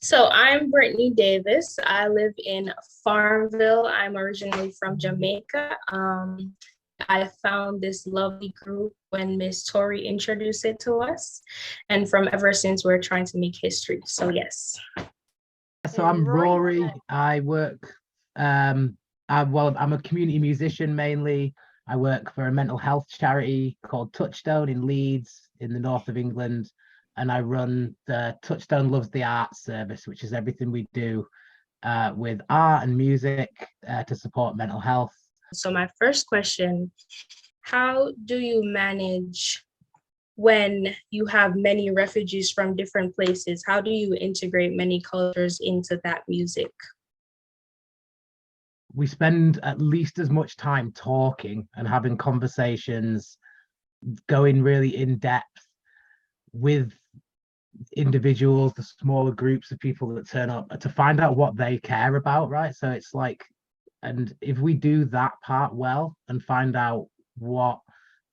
So I'm Brittany Davis. I live in Farmville. I'm originally from Jamaica. I found this lovely group when Miss Tori introduced it to us. And from ever since, we're trying to make history. So, yes. So I'm Rory. I work, I'm a community musician mainly. I work for a mental health charity called Touchstone in Leeds in the north of England. And I run the Touchstone Loves the Arts service, which is everything we do with art and music to support mental health. So, my first question, how do you manage when you have many refugees from different places? How do you integrate many cultures into that music? We spend at least as much time talking and having conversations, going really in depth with individuals, the smaller groups of people that turn up to find out what they care about, right? So it's like, and if we do that part well and find out what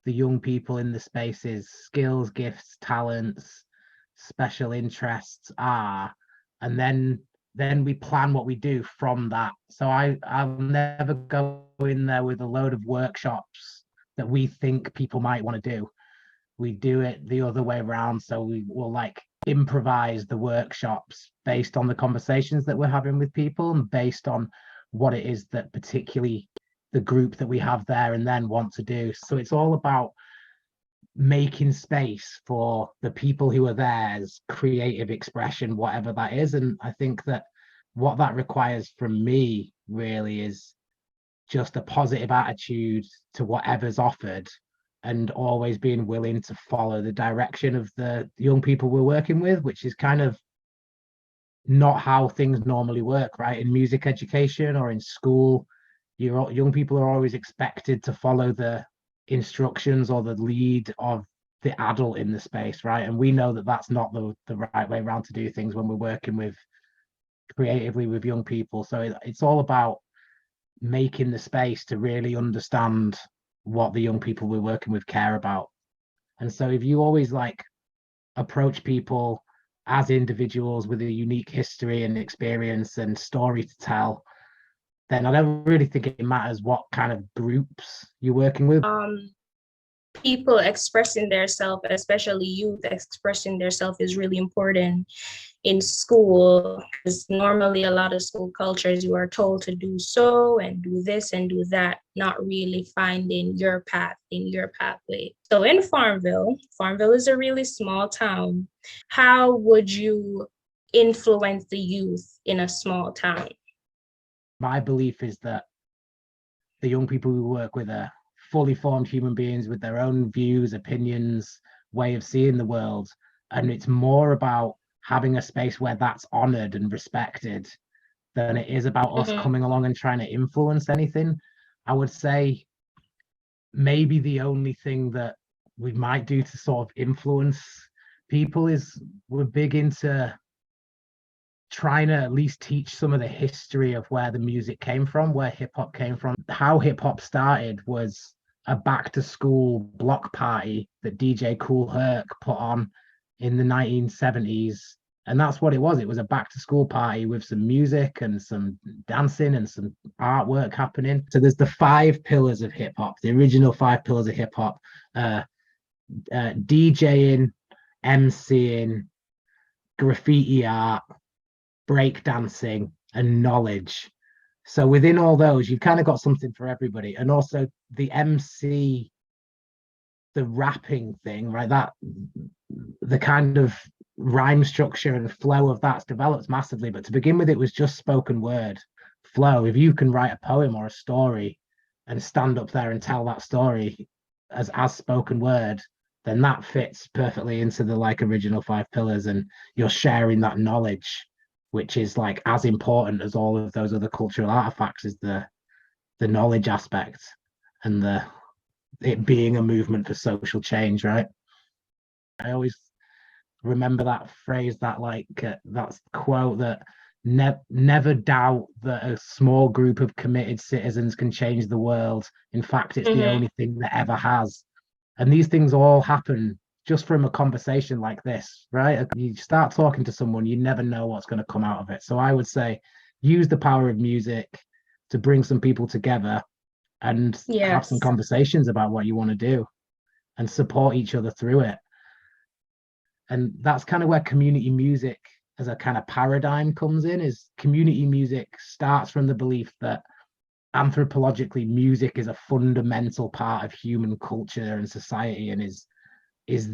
the young people in the spaces skills, gifts, talents, special interests are, and then we plan what we do from that. So I'll never go in there with a load of workshops that we think people might want to do. We do it the other way around. So we will like improvise the workshops based on the conversations that we're having with people and based on what it is that particularly the group that we have there and then want to do. So it's all about making space for the people who are there's creative expression, whatever that is. And I think that what that requires from me really is just a positive attitude to whatever's offered and always being willing to follow the direction of the young people we're working with, which is kind of not how things normally work, right? In music education or in school, young people are always expected to follow the instructions or the lead of the adult in the space, right? And we know that that's not the right way around to do things when we're working with creatively with young people. So it's all about making the space to really understand what the young people we're working with care about. And so if you always like approach people as individuals with a unique history and experience and story to tell, then I don't really think it matters what kind of groups you're working with. People expressing their self, especially youth expressing their self, is really important in school, because normally a lot of school cultures you are told to do so and do this and do that, not really finding your path in your pathway. So in Farmville is a really small town. How would you influence the youth in a small town? My belief is that the young people we work with are fully formed human beings with their own views, opinions, way of seeing the world. And it's more about having a space where that's honored and respected than it is about us coming along and trying to influence anything. I would say maybe the only thing that we might do to sort of influence people is we're big into trying to at least teach some of the history of where the music came from, where hip hop came from. How hip hop started was a back to school block party that DJ Kool Herc put on in the 1970s. And that's what it was. It was a back to school party with some music and some dancing and some artwork happening. So there's the five pillars of hip hop, the original five pillars of hip hop: DJing, MCing, graffiti art, breakdancing, and knowledge. So within all those, you've kind of got something for everybody. And also the MC, the rapping thing, right? That the kind of rhyme structure and flow of that's developed massively. But to begin with, it was just spoken word flow. If you can write a poem or a story and stand up there and tell that story as spoken word, then that fits perfectly into the like original five pillars, and you're sharing that knowledge, which is like as important as all of those other cultural artifacts, is the knowledge aspect and the it being a movement for social change, right? I always remember that phrase, that like that quote that never doubt that a small group of committed citizens can change the world. In fact, it's the only thing that ever has. And these things all happen just from a conversation like this, right? You start talking to someone, you never know what's going to come out of it. So I would say use the power of music to bring some people together and have some Yes. conversations about what you want to do and support each other through it. And that's kind of where community music as a kind of paradigm comes in, is community music starts from the belief that anthropologically music is a fundamental part of human culture and society, and is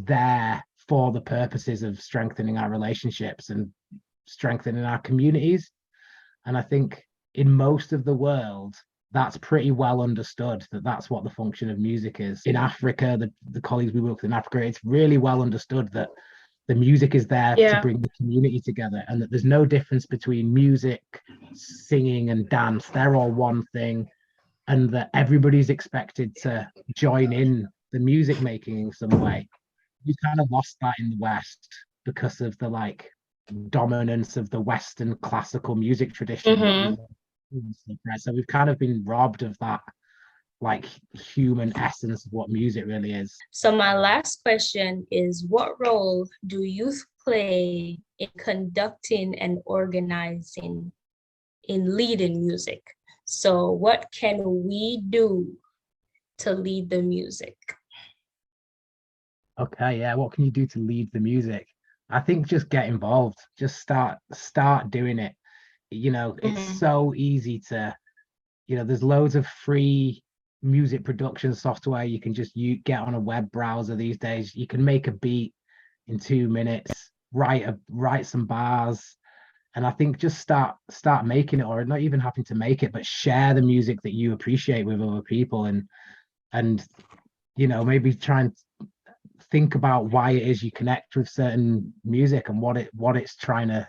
there for the purposes of strengthening our relationships and strengthening our communities. And I think in most of the world, that's pretty well understood, that that's what the function of music is. In Africa, the colleagues we work with in Africa, it's really well understood that the music is there to Yeah. bring the community together, and that there's no difference between music, singing, and dance. They're all one thing, and that everybody's expected to join in the music making in some way. You kind of lost that in the West because of the like dominance of the Western classical music tradition that Mm-hmm. we've, right? So we've kind of been robbed of that like human essence of what music really is. So my last question is, what role do youth play in conducting and organizing in leading music? So what can we do to lead the music? Okay, yeah. What can you do to lead the music? I think just get involved. Just start doing it. You know, it's Mm-hmm. so easy to, there's loads of free music production software. You can just get on a web browser these days. You can make a beat in 2 minutes, write some bars, and I think just start making it, or not even having to make it, but share the music that you appreciate with other people, and maybe try and think about why it is you connect with certain music and what it's trying to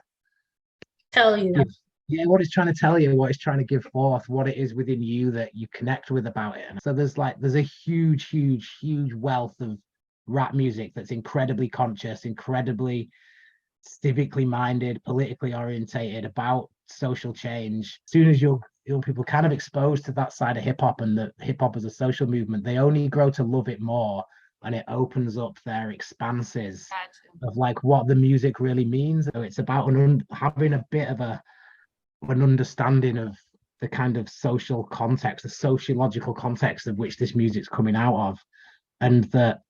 Tell you. give, yeah, what it's trying to tell you, what it's trying to give forth, what it is within you that you connect with about it. And so there's a huge wealth of rap music that's incredibly conscious, incredibly civically minded, politically orientated, about social change. As soon as young people kind of exposed to that side of hip hop, and the hip hop as a social movement, they only grow to love it more, and it opens up their expanses of like what the music really means. So it's about having a bit of an understanding of the kind of social context, the sociological context of which this music's coming out of, and that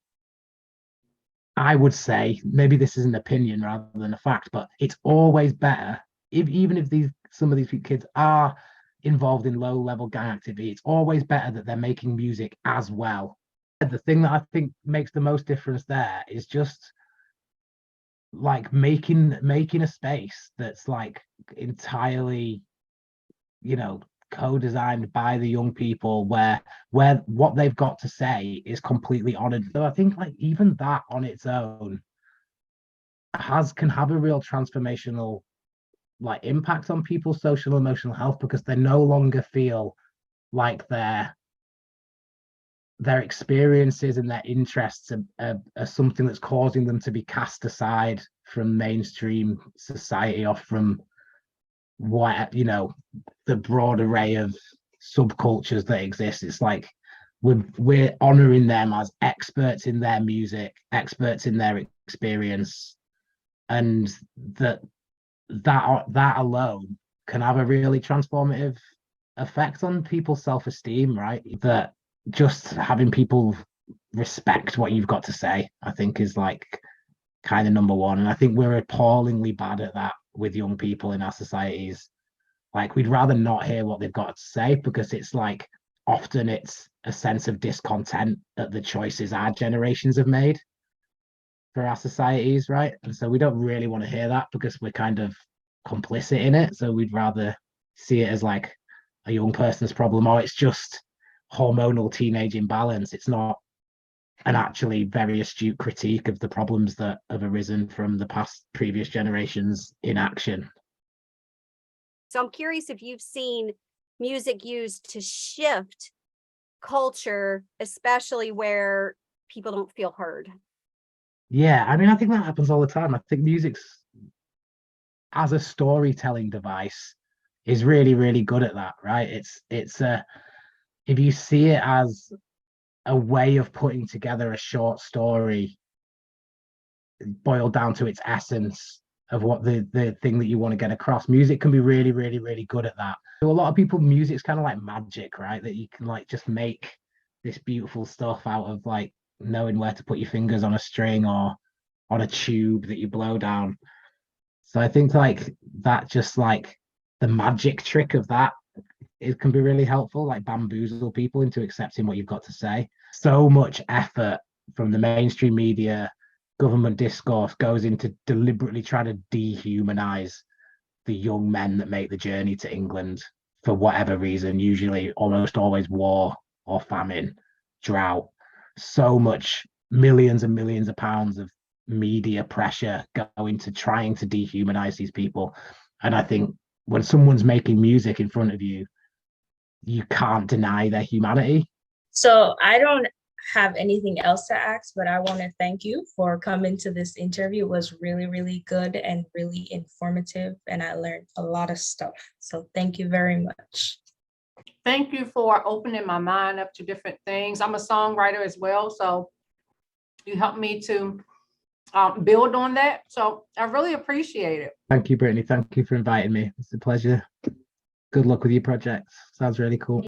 I would say, maybe this is an opinion rather than a fact, but it's always better, even if some of these kids are involved in low level gang activity, it's always better that they're making music as well. The thing that I think makes the most difference there is just like making a space that's like entirely, co-designed by the young people, where what they've got to say is completely honored. So I think like even that on its own can have a real transformational like impact on people's social emotional health, because they no longer feel like their experiences and their interests are something that's causing them to be cast aside from mainstream society, or from what the broad array of subcultures that exist. It's like we're honoring them as experts in their music, experts in their experience, and that alone can have a really transformative effect on people's self-esteem, right? That just having people respect what you've got to say, I think, is like kind of number one. And I think we're appallingly bad at that with young people in our societies. Like we'd rather not hear what they've got to say, because it's like often it's a sense of discontent at the choices our generations have made for our societies, right? And so we don't really want to hear that, because we're kind of complicit in it. So we'd rather see it as like a young person's problem, or it's just hormonal teenage imbalance. It's not an actually very astute critique of the problems that have arisen from the past previous generations in action. So I'm curious if you've seen music used to shift culture, especially where people don't feel heard. Yeah, I mean, I think that happens all the time. I think music's as a storytelling device is really good at that, right? It's a if you see it as a way of putting together a short story boiled down to its essence of what the thing that you want to get across. Music can be really, really, really good at that. So a lot of people, music's kind of like magic, right? That you can like just make this beautiful stuff out of like knowing where to put your fingers on a string or on a tube that you blow down. So I think like that, just like the magic trick of that, it can be really helpful, like bamboozle people into accepting what you've got to say. So much effort from the mainstream media, government discourse goes into deliberately trying to dehumanize the young men that make the journey to England for whatever reason, usually almost always war or famine, drought. So much, millions and millions of pounds of media pressure go into trying to dehumanize these people. And I think when someone's making music in front of you, you can't deny their humanity. So I don't have anything else to ask, but I want to thank you for coming to this interview. It was really, really good and really informative, and I learned a lot of stuff. So thank you very much. Thank you for opening my mind up to different things. I'm a songwriter as well, so you helped me to build on that. So I really appreciate it. Thank you, Brittany. Thank you for inviting me. It's a pleasure. Good luck with your projects. Sounds really cool.